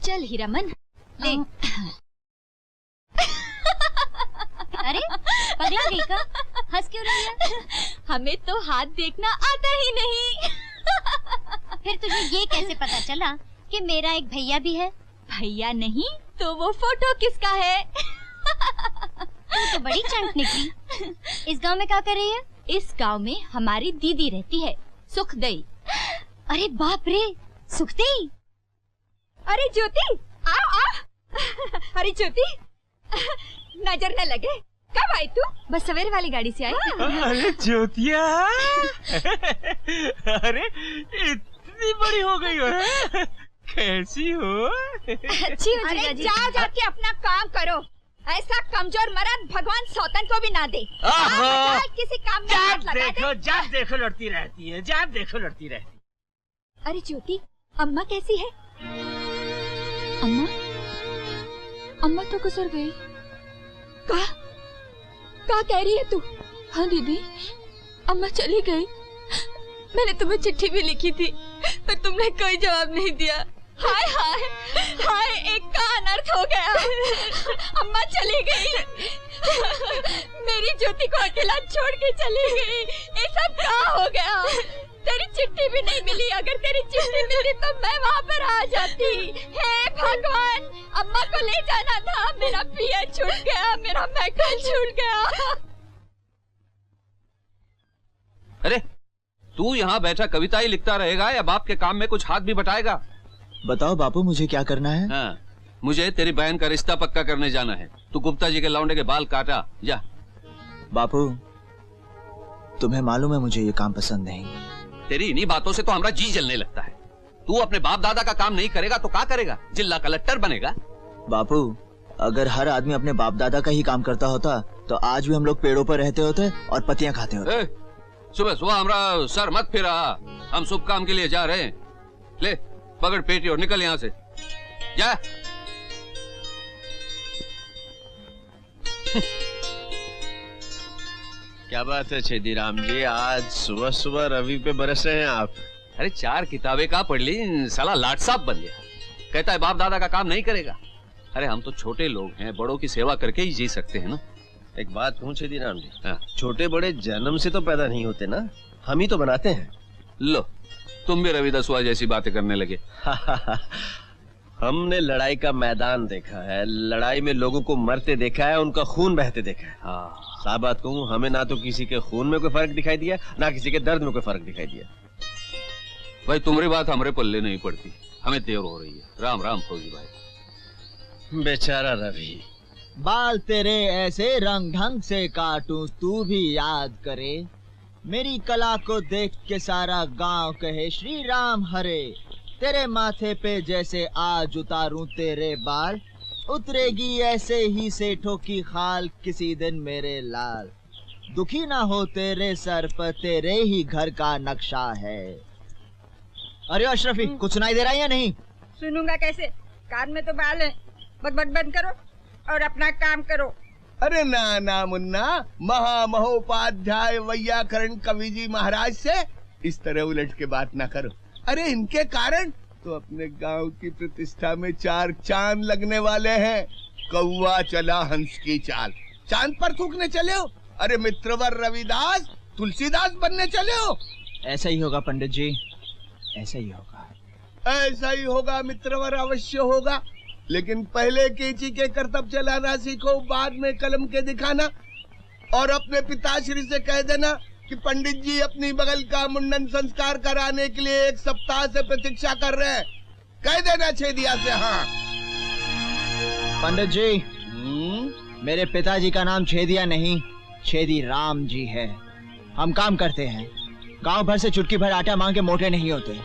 चल हीरामन ले। अरे पगला गई का? हंस क्यों रही है? हमें तो हाथ देखना आता ही नहीं। फिर तुझे ये कैसे पता चला कि मेरा एक भैया भी है? भैया नहीं तो वो फोटो किसका है? तू तो बड़ी चंट निकली। इस गांव में क्या कर रही है? इस गांव में हमारी दीदी रहती है, सुखदेई। अरे बाप रे, सुखदेई। अरे ज्योति, आओ आओ। अरे ज्योति, नजर न लगे, कब आई तू? बस सवेरे वाली गाड़ी से आई। अरे ज्योतिया, अरे इतनी बड़ी हो गई हो, कैसी हो? अच्छी हो। अरे जाओ जाके अपना काम करो। ऐसा कमजोर मर्द भगवान सौतन को भी ना दे। किसी काम में हाथ लगा दे। जब देखो लड़ती रहती है, जब देखो लड़ती रहती है। अरे ज्योति, अम्मा कैसी है? अम्मा, अम्मा तो गुजर गई। क्या कह रही है तू? हाँ दीदी, अम्मा चली गई। मैंने तुम्हें चिट्ठी भी लिखी थी पर तुमने कोई जवाब नहीं दिया। हाय हाय हाय, एक का अनर्थ हो गया। अम्मा चली गई। मेरी ज्योति को अकेला छोड़ के चली गई। ये सब क्या हो गया? तेरी चिट्ठी भी नहीं मिली। अगर तेरी चिट्ठी मिली तो मैं वहाँ पर आ जाती। हे भगवान, अम्मा को ले जाना था। मेरा पिया छूट गया, मेरा मैकल छूट गया। अरे तू यहाँ बैठा कविता ही लिखता रहेगा या बाप के काम में कुछ हाथ भी बटाएगा? बताओ बापू, मुझे क्या करना है? हाँ, मुझे तेरी बहन का रिश्ता पक्का करने जाना है। तू गुप्ता जी के लौंडे के बाल काटा, जा। बापू, तुम्हें मालूम है मुझे ये काम पसंद नहीं। तेरी इन्हीं बातों से तो हमारा जी जलने लगता है। तू अपने बाप दादा का काम नहीं करेगा तो क्या करेगा? जिला कलेक्टर बनेगा? बापू, अगर हर आदमी अपने बाप दादा का ही काम करता होता तो आज भी हम लोग पेड़ों पर रहते होते और पत्तियां खाते होते। सुबह सुबह हमारा सर मत फिरा। हम शुभ काम के लिए जा रहे हैं। ले पकड़ पेटी और निकल यहाँ से, जा। क्या बात है छेदीराम जी, आज सुबह सुबह रवि पे बरसे हैं आप? अरे 4 किताबें का पढ़ ली, साला लाट साहब बन गया। कहता है बाप दादा का काम नहीं करेगा। अरे हम तो छोटे लोग हैं, बड़ों की सेवा करके ही जी सकते हैं ना। एक बात कहूँ छेदीराम जी, हाँ। छोटे बड़े जन्म से तो पैदा नहीं होते ना, हम ही तो बनाते हैं। लो तुम भी रवि दसवा जैसी बातें करने लगे। हमने लड़ाई का मैदान देखा है, लड़ाई में लोगों को मरते देखा है, उनका खून बहते देखा है। हाँ, साफ बात कहूँ, हमें ना तो किसी के खून में कोई फर्क दिखाई दिया, ना किसी के दर्द में कोई फर्क दिखाई दिया। भाई तुम्हारी बात हमारे पल्ले नहीं पड़ती, हमें देर हो रही है। राम राम फौजी भाई। बेचारा रवि। बाल तेरे ऐसे रंग ढंग से काटूं तू भी याद करे, मेरी कला को देख के सारा गांव कहे श्री राम हरे। तेरे माथे पे जैसे आज उतारूं तेरे बाल, उतरेगी ऐसे ही सेठों की खाल किसी दिन मेरे लाल। दुखी ना हो तेरे सर पर तेरे ही घर का नक्शा है। अरे अशरफी, कुछ सुनाई दे रहा है या नहीं? सुनूंगा कैसे, कान में तो बाल है। बक बंद करो और अपना काम करो। अरे ना ना मुन्ना, महामहोपाध्याय वैयाकरण कवि जी महाराज से इस तरह उलट के बात ना करो। अरे इनके कारण तो अपने गांव की प्रतिष्ठा में 4 चांद लगने वाले हैं। कौवा चला हंस की चाल, चांद पर थूकने चले हो। अरे मित्रवर रविदास तुलसीदास बनने चले हो। ऐसा ही होगा पंडित जी, ऐसा ही होगा। ऐसा ही होगा मित्रवर, अवश्य होगा। लेकिन पहले केची के करतब चलाना सीखो, बाद में कलम के दिखाना। और अपने पिताश्री से कह देना कि पंडित जी अपनी बगल का मुंडन संस्कार कराने के लिए 1 सप्ताह से प्रतीक्षा कर रहे हैं। कह देना छेदिया से। हाँ पंडित जी, मेरे पिताजी का नाम छेदिया नहीं, छेदी राम जी है। हम काम करते हैं, गांव भर से चुटकी भर आटा मांग के मोटे नहीं होते,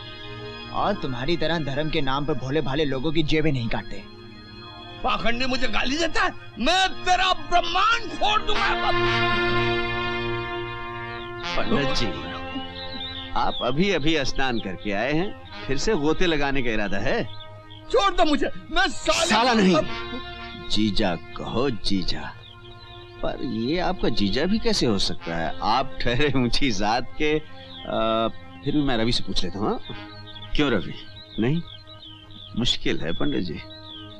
और तुम्हारी तरह धर्म के नाम पर भोले भाले लोगों की जेबें नहीं काटते। पाखंडी मुझे गाली देता है, मैं तेरा ब्रह्मांड फोड़ दूंगा। पंडित जी, आप अभी अभी स्नान करके आए हैं, फिर से गोते लगाने का इरादा है? छोड़ दो मुझे, मैं साला नहीं, जीजा कहो जीजा। पर ये आपका जीजा भी कैसे हो सकता है? आप ठहरे ऊंची जात के। फिर भी मैं रवि से पूछ लेता हूँ। क्यों रवि? नहीं मुश्किल है पंडित जी।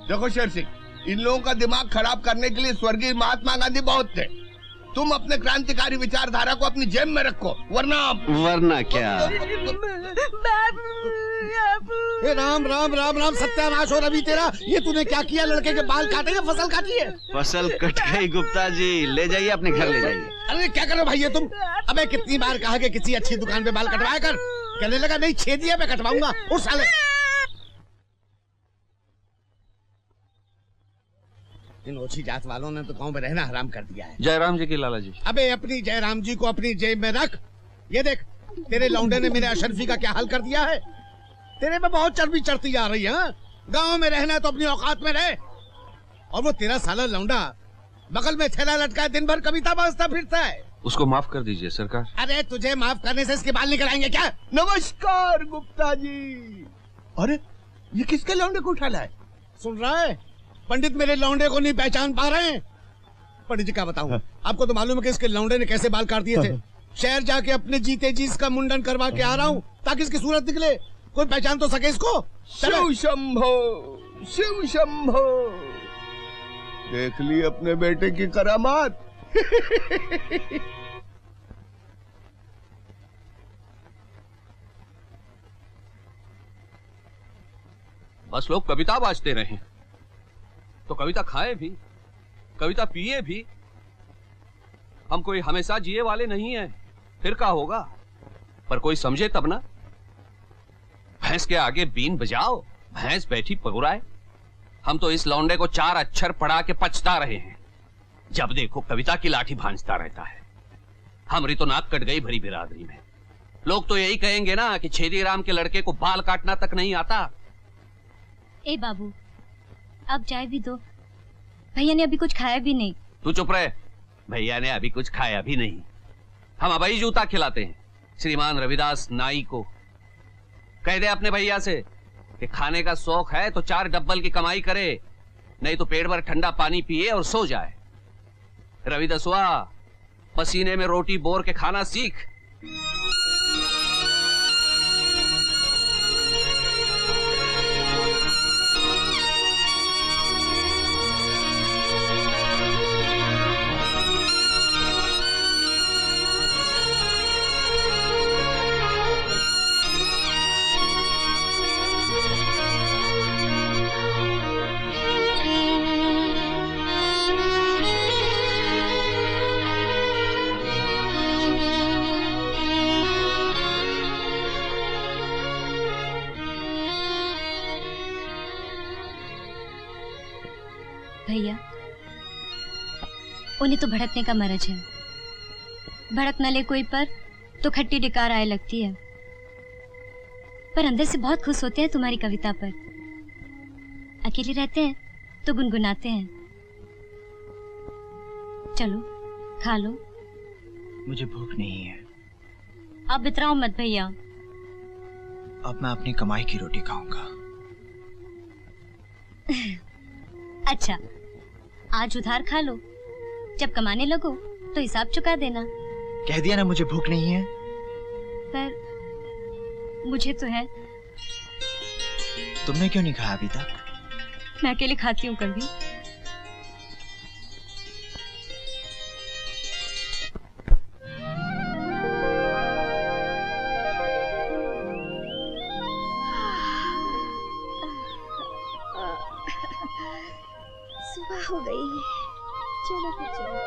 देखो शेर सिंह, इन लोगों का दिमाग खराब करने के लिए स्वर्गीय महात्मा गांधी बहुत थे। तुम अपने क्रांतिकारी विचारधारा को अपनी जेब में रखो, वरना क्या? हे राम राम राम राम, सत्यानाश हो रवि तेरा। ये तूने क्या किया? लड़के के बाल काटे या फसल काटी है? फसल कट गई गुप्ता जी, ले जाइए अपने घर ले जाइए। अरे क्या करो भाई ये तुम? अबे कितनी बार कहा कि किसी अच्छी दुकान पे बाल कटवाया कर। कहने लगा नहीं, छेदिया पे कटवाऊंगा। उस साले इन ओछी जात वालों ने तो गांव में रहना हराम कर दिया है। जयराम जी की लाला जी। अबे अपनी जयराम जी को अपनी जेब में रख। ये देख, तेरे लौंडे ने मेरे अशरफी का क्या हाल कर दिया है। तेरे पे बहुत चर्बी चढ़ती जा रही है। गांव में रहना है तो अपनी औकात में रहे। और वो तेरा साला लौंडा बगल में थैला लटका दिन भर कविता बाजता फिरता है। उसको माफ कर दीजिए सरकार। अरे तुझे माफ करने से इसके बाल निकल आएंगे क्या? नमस्कार गुप्ता जी। अरे ये किसके लौंडे को उठा लाए? सुन रहा है? पंडित मेरे लौंडे को नहीं पहचान पा रहे हैं। पंडित जी क्या बताऊं, आपको तो मालूम है कि इसके लौंडे ने कैसे बाल काट दिए थे। शहर जाके अपने जीते जी इसका मुंडन करवा के आ रहा हूँ ताकि इसकी सूरत निकले, कोई पहचान तो सके इसको। शिव शंभो, शिव शंभो। देख ली अपने बेटे की करामात। बस लोग कविता बाजते रहे तो कविता खाए भी, कविता पिए भी। हम कोई हमेशा जिए वाले नहीं हैं, फिर क्या होगा? पर कोई समझे तब ना। भैंस के आगे बीन बजाओ, भैंस बैठी पगुराए। हम तो इस लौंडे को 4 अक्षर पढ़ा के पछता रहे हैं। जब देखो कविता की लाठी भांजता रहता है। हमारी तो नाक कट गई भरी बिरादरी में। लोग तो यही कहेंगे ना कि छेदी राम के लड़के को बाल काटना तक नहीं आता। ए बाबू, अब चाय भी दो। भैया ने अभी कुछ खाया भी नहीं। तू चुप रहे। भैया ने अभी कुछ खाया भी नहीं। हम अबई जूता खिलाते हैं श्रीमान रविदास नाई को। कह दे अपने भैया से कि खाने का शौक है तो 4 डब्बल की कमाई करे, नहीं तो पेट भर ठंडा पानी पिए और सो जाए। रविदासवा, पसीने में रोटी बोर के खाना सीख। भैया, उन्हें तो भड़कने का मरज है। भड़क न ले कोई पर तो खट्टी डिकार आए लगती है, पर अंदर से बहुत खुश होते हैं तुम्हारी कविता पर। अकेले रहते हैं तो गुनगुनाते हैं। चलो खा लो। मुझे भूख नहीं है। आप बितराओ मत भैया। अब मैं अपनी कमाई की रोटी खाऊंगा। अच्छा, आज उधार खा लो, जब कमाने लगो तो हिसाब चुका देना। कह दिया ना मुझे भूख नहीं है। पर मुझे तो है। तुमने क्यों नहीं खाया अभी तक? मैं अकेले खाती हूँ कभी। सुबह हो गई, चलो फिर चलो।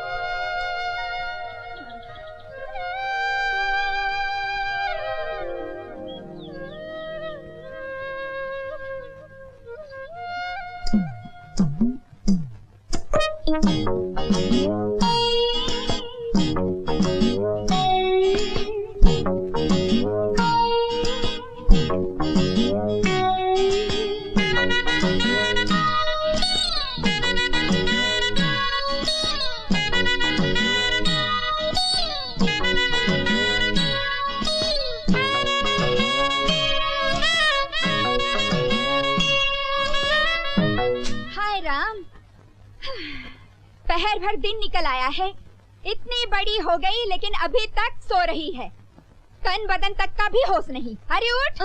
पहर भर दिन निकल आया है, इतनी बड़ी हो गई लेकिन अभी तक सो रही है। तन बदन तक का भी होश नहीं। अरे उठ।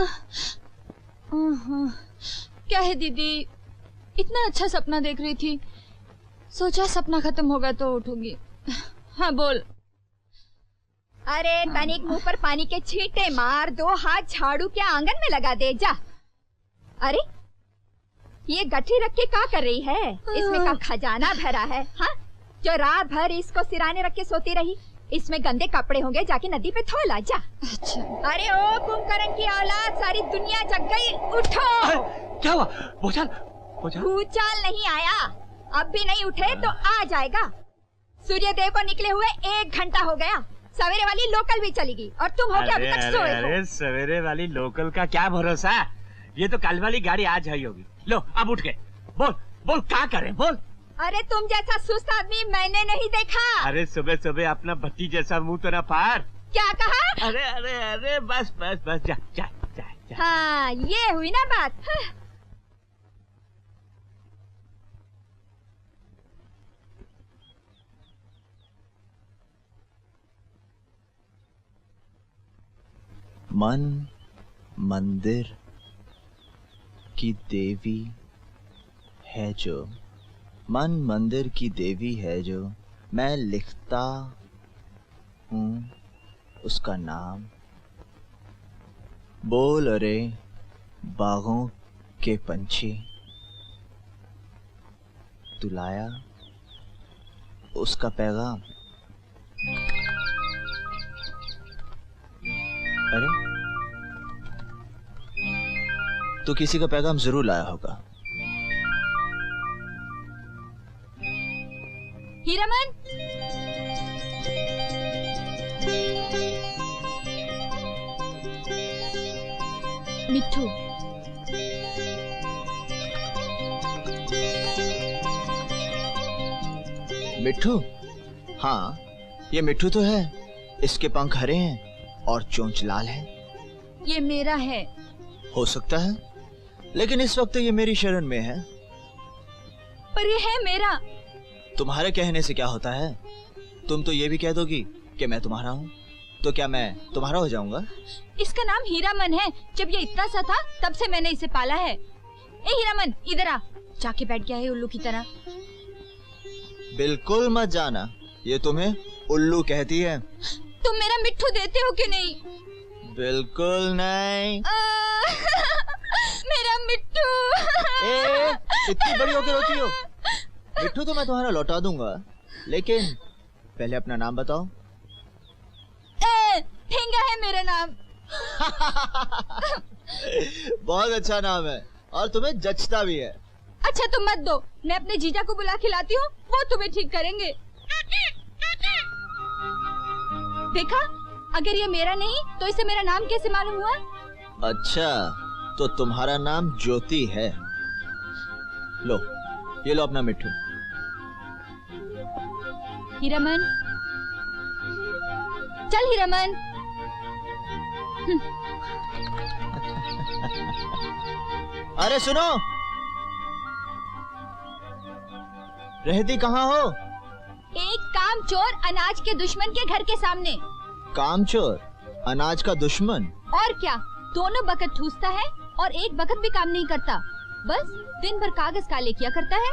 क्या है दीदी, इतना अच्छा सपना देख रही थी, सोचा सपना खत्म होगा तो उठूंगी। हाँ बोल। अरे तनिक मुंह पर पानी के छींटे मार, 2 हाथ झाड़ू के आंगन में लगा दे जा। अरे ये गठरी रख के क्या कर रही है? इसमें का खजाना भरा है? हाँ, जो रात भर इसको सिराने रख के सोती रही। इसमें गंदे कपड़े होंगे, जाके नदी पे धो ला जा। अच्छा। अरे ओ कुंभकर्ण की औलाद, सारी दुनिया जग गई, उठो। क्या हुआ? भूचाल? भूचाल? भूचाल नहीं आया, अब भी नहीं उठे तो आ जाएगा। सूर्यदेव को निकले हुए 1 घंटा हो गया। सवेरे वाली लोकल भी चली गई और तुम हो क्या अभी तक सोए हो? अरे सवेरे वाली लोकल का क्या भरोसा, ये तो कल वाली गाड़ी आज आई होगी। लो अब उठ गए, बोल बोल क्या करें, बोल। अरे तुम जैसा सुस्त आदमी मैंने नहीं देखा। अरे सुबह सुबह अपना भट्टी जैसा मुंह तो ना फाड़। क्या कहा? अरे अरे अरे बस बस बस, जा जा जा, जा। हाँ, ये हुई ना बात। हाँ। मन मंदिर की देवी है जो, मन मंदिर की देवी है जो, मैं लिखता हूँ उसका नाम। बोल अरे बागों के पंछी, तू लाया उसका पैगाम। अरे तो किसी का पैगाम जरूर लाया होगा। हीरामन, मिट्ठू, मिट्ठू? हाँ, ये मिट्ठू तो है। इसके पंख हरे हैं और चोंच लाल है। ये मेरा है। हो सकता है, लेकिन इस वक्त ये मेरी शरण में है। पर ये है मेरा। तुम्हारे कहने से क्या होता है? तुम तो ये भी कह दोगी कि मैं तुम्हारा हूँ, तो क्या मैं तुम्हारा हो जाऊंगा? इसका नाम हीरामन है। जब ये इतना सा था तब से मैंने इसे पाला है। ए हीरामन, इधर आ। जाके बैठ गया है उल्लू की तरह। बिल्कुल मत जाना, ये तुम्हें उल्लू कहती है। तुम मेरा मिट्ठू देते हो कि नहीं? बिल्कुल नहीं। मेरा मिट्ठू। इतनी बड़ी होकर रोती हो? मिट्ठू तो मैं तुम्हारा लौटा दूंगा, लेकिन पहले अपना नाम बताओ। ठेंगा है मेरा नाम। बहुत अच्छा नाम है और तुम्हें जचता भी है। अच्छा तुम मत दो, मैं अपने जीजा को बुला के लाती हूँ, वो तुम्हें ठीक करेंगे। देखा, अगर ये मेरा नहीं तो इसे मेरा नाम कैसे मालूम हुआ? अच्छा, तो तुम्हारा नाम ज्योति है। लो, ये लो अपना मिट्ठू। हीरामन, चल हीरामन। अरे सुनो, रहती कहाँ हो? एक कामचोर अनाज के दुश्मन के घर के सामने। कामचोर अनाज का दुश्मन? और क्या, दोनों बखत ठूसता है और एक बखत भी काम नहीं करता, बस दिन भर कागज काले किया करता है।